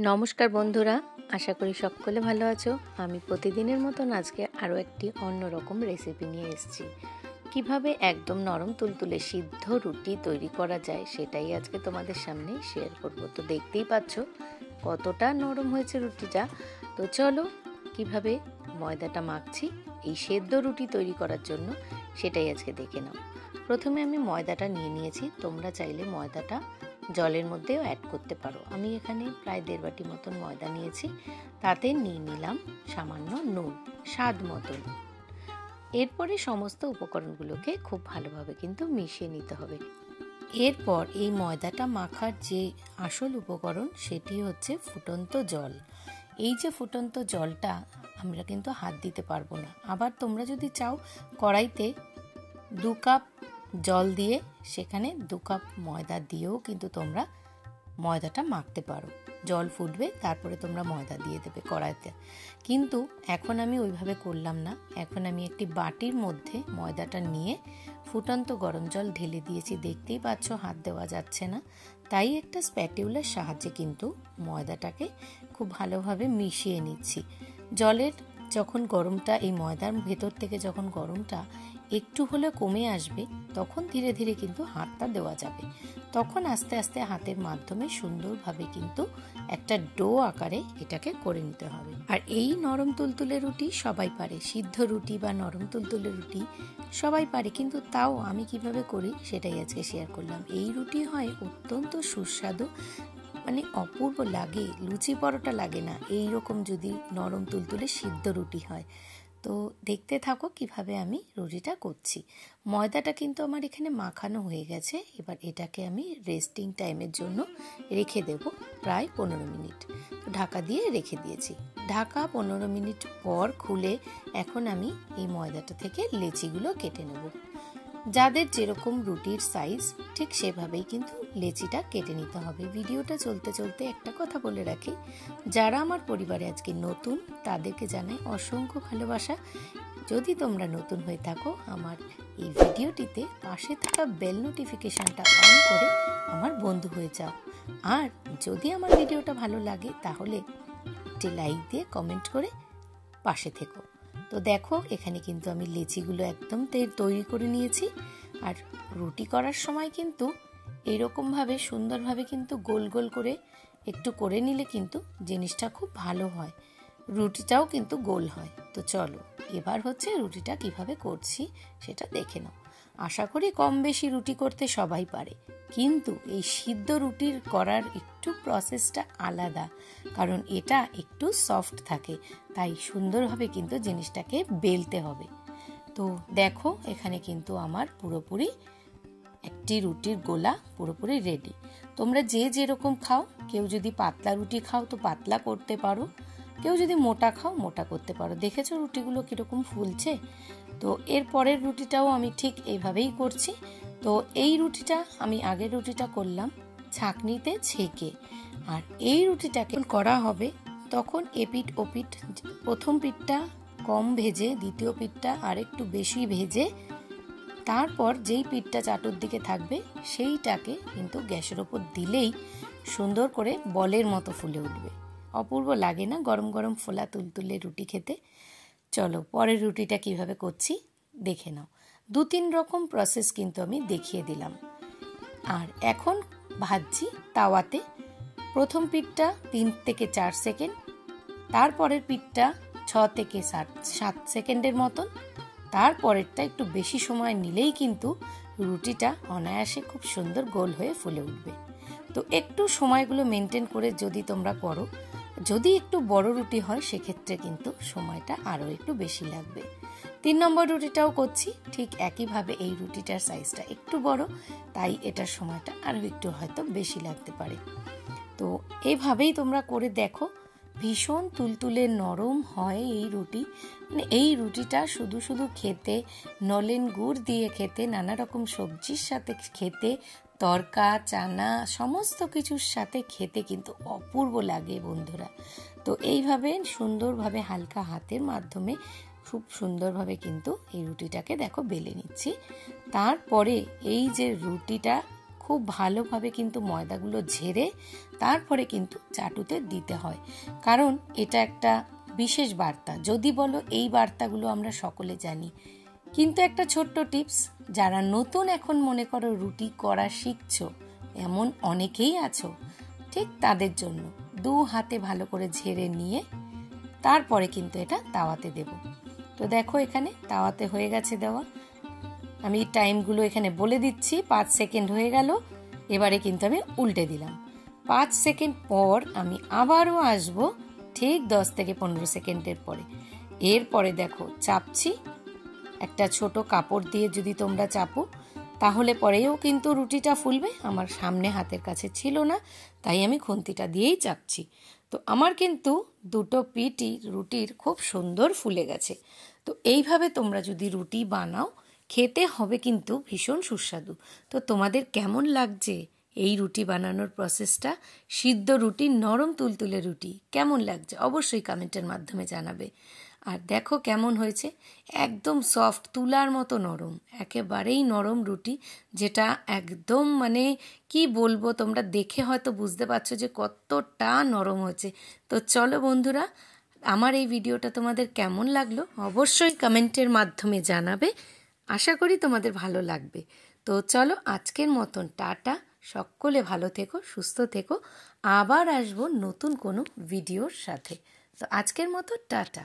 নমস্কার বন্ধুরা, আশা করি সকলে ভালো আছো। আমি প্রতিদিনের মতন আজকে আরও একটি অন্যরকম রেসিপি নিয়ে এসেছি। কিভাবে একদম নরম তুলতুলে সিদ্ধ রুটি তৈরি করা যায় সেটাই আজকে তোমাদের সামনে শেয়ার করব। তো দেখতেই পাচ্ছ কতটা নরম হয়েছে রুটিটা। তো চলো কিভাবে ময়দাটা মাখছি এই সেদ্ধ রুটি তৈরি করার জন্য সেটাই আজকে দেখে নাও। প্রথমে আমি ময়দাটা নিয়ে নিয়েছি, তোমরা চাইলে ময়দাটা জলের মধ্যেও অ্যাড করতে পারো। আমি এখানে প্রায় 1.5 বাটি মতন ময়দা নিয়েছি, তাতে নিয়ে নিলাম সামান্য নুন স্বাদ মতন। এরপরে সমস্ত উপকরণগুলোকে খুব ভালোভাবে কিন্তু মিশিয়ে নিতে হবে। এরপর এই ময়দাটা মাখার যে আসল উপকরণ সেটি হচ্ছে ফুটন্ত জল। এই যে ফুটন্ত জলটা আমরা কিন্তু হাত দিতে পারবো না। আবার তোমরা যদি চাও কড়াইতে 2 কাপ জল দিয়ে সেখানে 2 কাপ ময়দা দিয়েও কিন্তু তোমরা ময়দাটা মাখতে পারো। জল ফুটবে, তারপরে তোমরা ময়দা দিয়ে দেবে কড়াইতে। কিন্তু এখন আমি ওইভাবে করলাম না। এখন আমি একটি বাটির মধ্যে ময়দাটা নিয়ে ফুটন্ত গরম জল ঢেলে দিয়েছি। দেখতেই পাচ্ছ হাত দেওয়া যাচ্ছে না, তাই একটা স্প্যাটিউলার সাহায্যে কিন্তু ময়দাটাকে খুব ভালোভাবে মিশিয়ে নিচ্ছি। জলের যখন গরমটা এই ময়দার ভেতর থেকে যখন গরমটা একটু হলে কমে আসবে, তখন ধীরে ধীরে কিন্তু হাতটা দেওয়া যাবে। তখন আস্তে আস্তে হাতের মাধ্যমে সুন্দরভাবে কিন্তু একটা ডো আকারে এটাকে করে নিতে হবে। আর এই নরম তুলতুলে রুটি সবাই পারে, সিদ্ধ রুটি বা নরম তুলতুলে রুটি সবাই পারে, কিন্তু তাও আমি কিভাবে করি সেটাই আজকে শেয়ার করলাম। এই রুটি হয় অত্যন্ত সুস্বাদু, মানে অপূর্ব লাগে, লুচি পরোটা লাগে না এই রকম যদি নরম তুলতুলে সিদ্ধ রুটি হয়। তো দেখতে থাকো কিভাবে আমি রুটিটা করছি। ময়দাটা কিন্তু আমার এখানে মাখানো হয়ে গেছে। এবার এটাকে আমি রেস্টিং টাইমের জন্য রেখে দেব প্রায় 15 মিনিট। ঢাকা দিয়ে রেখে দিয়েছি। ঢাকা 15 মিনিট পর খুলে এখন আমি এই ময়দাটা থেকে লেচিগুলো কেটে নেব। যাদের যেরকম রুটির সাইজ ঠিক সেভাবেই কিন্তু লেচিটা কেটে নিতে হবে। ভিডিওটা চলতে চলতে একটা কথা বলে রাখি, যারা আমার পরিবারে আজকে নতুন তাদেরকে জানাই অসংখ্য ভালোবাসা। যদি তোমরা নতুন হয়ে থাকো আমার এই ভিডিওটিতে পাশে থাকা বেল নোটিফিকেশনটা অন করে আমার বন্ধু হয়ে যাও। আর যদি আমার ভিডিওটা ভালো লাগে তাহলে একটি লাইক দিয়ে কমেন্ট করে পাশে থেকো। তো দেখো এখানে কিন্তু আমি লেচিগুলো একদম তৈরি করে নিয়েছি। আর রুটি করার সময় কিন্তু এইরকমভাবে সুন্দরভাবে কিন্তু গোল গোল করে একটু করে নিলে কিন্তু জিনিসটা খুব ভালো হয়, রুটিটাও কিন্তু গোল হয়। তো চলো এবার হচ্ছে রুটিটা কিভাবে করছি সেটা দেখে নাও। আশা করি কম বেশি রুটি করতে সবাই পারে, কিন্তু এই সিদ্ধ রুটির করার একটু প্রসেসটা আলাদা, কারণ এটা একটু সফট থাকে, তাই সুন্দরভাবে কিন্তু জিনিসটাকে বেলতে হবে। তো দেখো এখানে কিন্তু আমার পুরোপুরি একটি রুটির গোলা পুরোপুরি রেডি। তোমরা যে যেরকম খাও, কেউ যদি পাতলা রুটি খাও তো পাতলা করতে পারো, কেউ যদি মোটা খাও মোটা করতে পারো। দেখেছো রুটিগুলো কিরকম ফুলছে। তো এর পরের রুটিটাও আমি ঠিক এইভাবেই করছি। তো এই রুটিটা আমি আগের রুটিটা করলাম ছাঁকনিতে ছেঁকে, আর এই রুটিটাকে করা হবে তখন এপিঠ ওপিঠ, প্রথম পিঠটা কম ভেজে দ্বিতীয় পিঠটা আর একটু বেশি ভেজে, তারপর যেই পিঠটা চাটুর দিকে থাকবে সেইটাকে কিন্তু গ্যাসের ওপর দিলেই সুন্দর করে বলের মতো ফুলে উঠবে। অপূর্ব লাগে না গরম গরম ফোলা তুলতুলে রুটি খেতে। চলো পরের রুটিটা কিভাবে করছি দেখে নাও। 2-3 রকম প্রসেস কিন্তু আমি দেখিয়ে দিলাম। আর এখন ভাজছি তাওয়াতে। প্রথম পিঠটা 3 থেকে 4 সেকেন্ড, তারপরের পিঠটা 6 থেকে 7 সেকেন্ডের মতন, তারপরেরটা একটু বেশি সময় নিলেই কিন্তু রুটিটা অনায়াসে খুব সুন্দর গোল হয়ে ফুলে উঠবে। তো একটু সময়গুলো মেনটেন করে যদি তোমরা করো, যদি একটু বড় রুটি হয় সেক্ষেত্রে কিন্তু সময়টা আরও একটু বেশি লাগবে। 3 নম্বর রুটিটাও করছি ঠিক একইভাবে। এই রুটিটার সাইজটা একটু বড়, তাই এটার সময়টা আরও একটু হয়তো বেশি লাগতে পারে। তো এইভাবেই তোমরা করে দেখো, ভীষণ তুলতুলে নরম হয় এই রুটি। মানে এই রুটিটা শুধু শুধু খেতে, নলেন গুড় দিয়ে খেতে, নানা রকম সবজির সাথে খেতে, তরকা চানা সমস্ত কিছুর সাথে খেতে কিন্তু অপূর্ব লাগে বন্ধুরা। তো এইভাবে সুন্দরভাবে হালকা হাতের মাধ্যমে খুব সুন্দরভাবে কিন্তু এই রুটিটাকে দেখো বেলে নিচ্ছি। তারপরে এই যে রুটিটা খুব ভালোভাবে কিন্তু ময়দাগুলো ঝেড়ে তারপরে কিন্তু চাটুতে দিতে হয়, কারণ এটা একটা বিশেষ বার্তা। যদি বলো এই বার্তাগুলো আমরা সকলে জানি, কিন্তু একটা ছোট্ট টিপস, যারা নতুন এখন মনে করো রুটি করা শিখছো, এমন অনেকেই আছো, ঠিক তাদের জন্য 2 হাতে ভালো করে ঝেড়ে নিয়ে তারপরে কিন্তু এটা তাওয়াতে দেব। তো দেখো এখানে তাওয়াতে হয়ে গেছে দেওয়া। আমি টাইমগুলো এখানে বলে দিচ্ছি, 5 সেকেন্ড হয়ে গেল। এবারে কিন্তু আমি উল্টে দিলাম। 5 সেকেন্ড পর আমি আবারও আসবো, ঠিক 10 থেকে 15 সেকেন্ডের পরে। এরপরে দেখো চাপছি, একটা ছোট কাপড় দিয়ে যদি তোমরা চাপো তাহলে পরেও কিন্তু রুটিটা ফুলবে। আমার সামনে হাতের কাছে ছিল না, তাই আমি খুন্তিটা দিয়েই চাপছি। তো আমার কিন্তু দুটো পিঠই রুটির খুব সুন্দর ফুলে গেছে। তো এইভাবে তোমরা যদি রুটি বানাও, খেতে হবে কিন্তু ভীষণ সুস্বাদু। তো তোমাদের কেমন লাগছে এই রুটি বানানোর প্রসেসটা? সিদ্ধ রুটি, নরম তুলতুলে রুটি কেমন লাগছে অবশ্যই কমেন্টের মাধ্যমে জানাবে। আর দেখো কেমন হয়েছে, একদম সফট, তুলার মতো নরম, একেবারেই নরম রুটি, যেটা একদম মানে কি বলবো, তোমরা দেখে হয়তো বুঝতে পারছো যে কতটা নরম হয়েছে। তো চলো বন্ধুরা, আমার এই ভিডিওটা তোমাদের কেমন লাগলো অবশ্যই কমেন্টের মাধ্যমে জানাবে। আশা করি তোমাদের ভালো লাগবে। তো চলো আজকের মতন টাটা, সকলে ভালো থেকো, সুস্থ থেকো। আবার আসবো নতুন কোনো ভিডিওর সাথে। তো আজকের মতো টাটা।